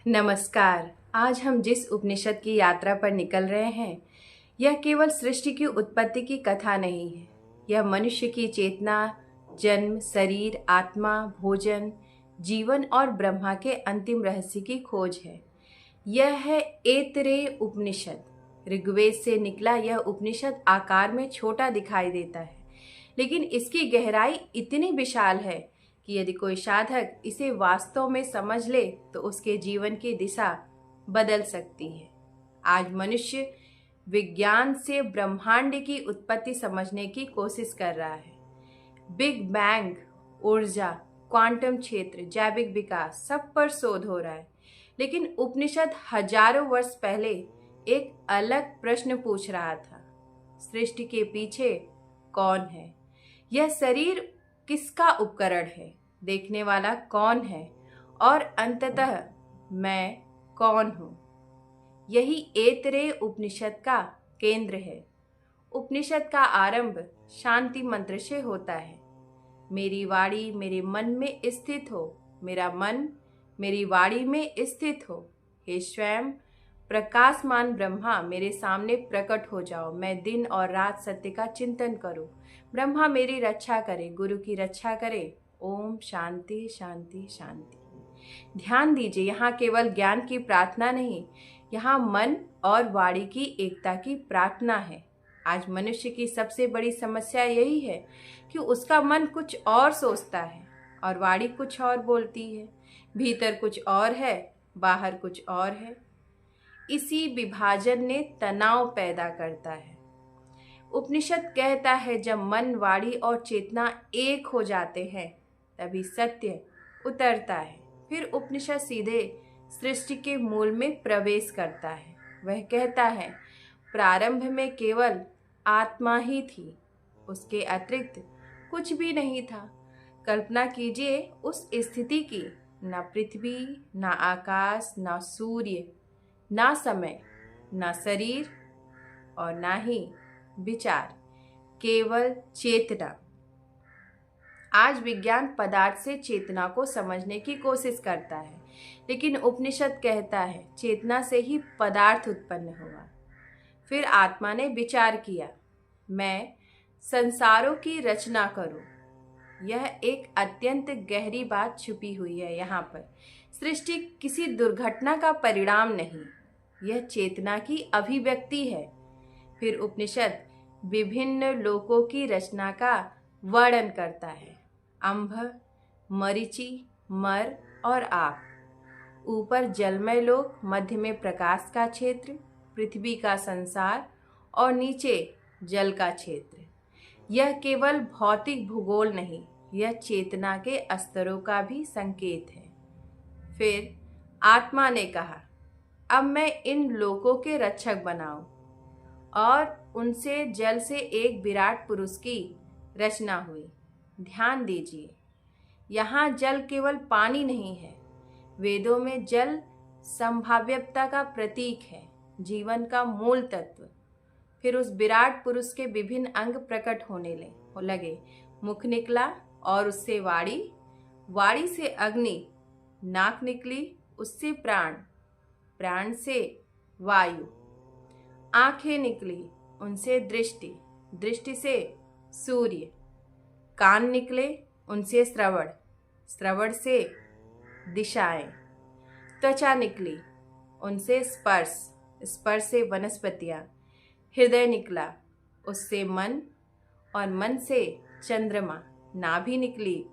नमस्कार। आज हम जिस उपनिषद की यात्रा पर निकल रहे हैं, यह केवल सृष्टि की उत्पत्ति की कथा नहीं है। यह मनुष्य की चेतना, जन्म, शरीर, आत्मा, भोजन, जीवन और ब्रह्मा के अंतिम रहस्य की खोज है। यह है ऐतरेय उपनिषद। ऋग्वेद से निकला यह उपनिषद आकार में छोटा दिखाई देता है, लेकिन इसकी गहराई इतनी विशाल है कि यदि कोई साधक इसे वास्तव में समझ ले तो उसके जीवन की दिशा बदल सकती है। आज मनुष्य विज्ञान से ब्रह्मांड की उत्पत्ति समझने की कोशिश कर रहा है। बिग बैंग, ऊर्जा, क्वांटम क्षेत्र, जैविक विकास, सब पर शोध हो रहा है। लेकिन उपनिषद हजारों वर्ष पहले एक अलग प्रश्न पूछ रहा था। सृष्टि के पीछे कौन है? यह शरीर किसका उपकरण है? देखने वाला कौन है? और अंततः मैं कौन हूँ? यही ऐतरेय उपनिषद का केंद्र है। उपनिषद का आरंभ शांति मंत्र से होता है। मेरी वाणी मेरे मन में स्थित हो, मेरा मन मेरी वाणी में स्थित हो। हे स्वयं प्रकाशमान ब्रह्मा, मेरे सामने प्रकट हो जाओ। मैं दिन और रात सत्य का चिंतन करूं। ब्रह्मा मेरी रक्षा करे, गुरु की रक्षा करे। ओम शांति शांति शांति। ध्यान दीजिए, यहाँ केवल ज्ञान की प्रार्थना नहीं, यहाँ मन और वाणी की एकता की प्रार्थना है। आज मनुष्य की सबसे बड़ी समस्या यही है कि उसका मन कुछ और सोचता है और वाणी कुछ और बोलती है। भीतर कुछ और है, बाहर कुछ और है। इसी विभाजन ने तनाव पैदा करता है। उपनिषद कहता है जब मन, वाणी और चेतना एक हो जाते हैं तभी सत्य उतरता है। फिर उपनिषद सीधे सृष्टि के मूल में प्रवेश करता है। वह कहता है प्रारंभ में केवल आत्मा ही थी, उसके अतिरिक्त कुछ भी नहीं था। कल्पना कीजिए उस स्थिति की, न पृथ्वी, न आकाश, न सूर्य, ना समय, ना शरीर और ना ही विचार, केवल चेतना। आज विज्ञान पदार्थ से चेतना को समझने की कोशिश करता है, लेकिन उपनिषद कहता है चेतना से ही पदार्थ उत्पन्न हुआ। फिर आत्मा ने विचार किया, मैं संसारों की रचना करूं। यह एक अत्यंत गहरी बात छुपी हुई है यहाँ पर। सृष्टि किसी दुर्घटना का परिणाम नहीं, यह चेतना की अभिव्यक्ति है। फिर उपनिषद विभिन्न लोकों की रचना का वर्णन करता है। अंभ, मरीचि, मर और आप। ऊपर जलमय लोक, मध्य में प्रकाश का क्षेत्र, पृथ्वी का संसार और नीचे जल का क्षेत्र। यह केवल भौतिक भूगोल नहीं, यह चेतना के स्तरों का भी संकेत है। फिर आत्मा ने कहा, अब मैं इन लोकों के रक्षक बनाऊं, और उनसे जल से एक विराट पुरुष की रचना हुई। ध्यान दीजिए, यहाँ जल केवल पानी नहीं है। वेदों में जल संभाव्यता का प्रतीक है, जीवन का मूल तत्व। फिर उस विराट पुरुष के विभिन्न अंग प्रकट होने लगे। मुख निकला और उससे वाणी, वाणी से अग्नि, नाक निकली उससे प्राण, प्राण से वायु, आंखें निकली उनसे दृष्टि, दृष्टि से सूर्य, कान निकले उनसे श्रवण, श्रवण से दिशाएं, त्वचा निकली उनसे स्पर्श, स्पर्श से वनस्पतियां, हृदय निकला उससे मन और मन से चंद्रमा, नाभि निकली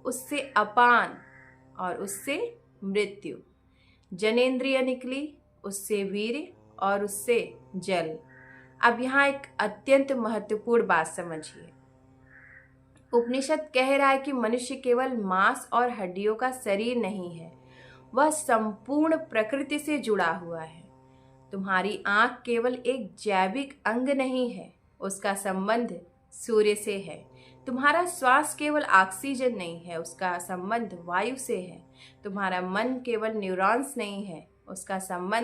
उससे अपान और उससे मृत्यु, जनेंद्रिय निकली उससे वीर और उससे जल। अब यहाँ एक अत्यंत महत्वपूर्ण बात समझिए। उपनिषद कह रहा है कि मनुष्य केवल मांस और हड्डियों का शरीर नहीं है, वह संपूर्ण प्रकृति से जुड़ा हुआ है। तुम्हारी आंख केवल एक जैविक अंग नहीं है, उसका संबंध सूर्य से है। तुम्हारा श्वास केवल ऑक्सीजन नहीं है, उसका संबंध वायु से है। तुम्हारा मन केवल न्यूरॉन्स नहीं है, उसका संबंध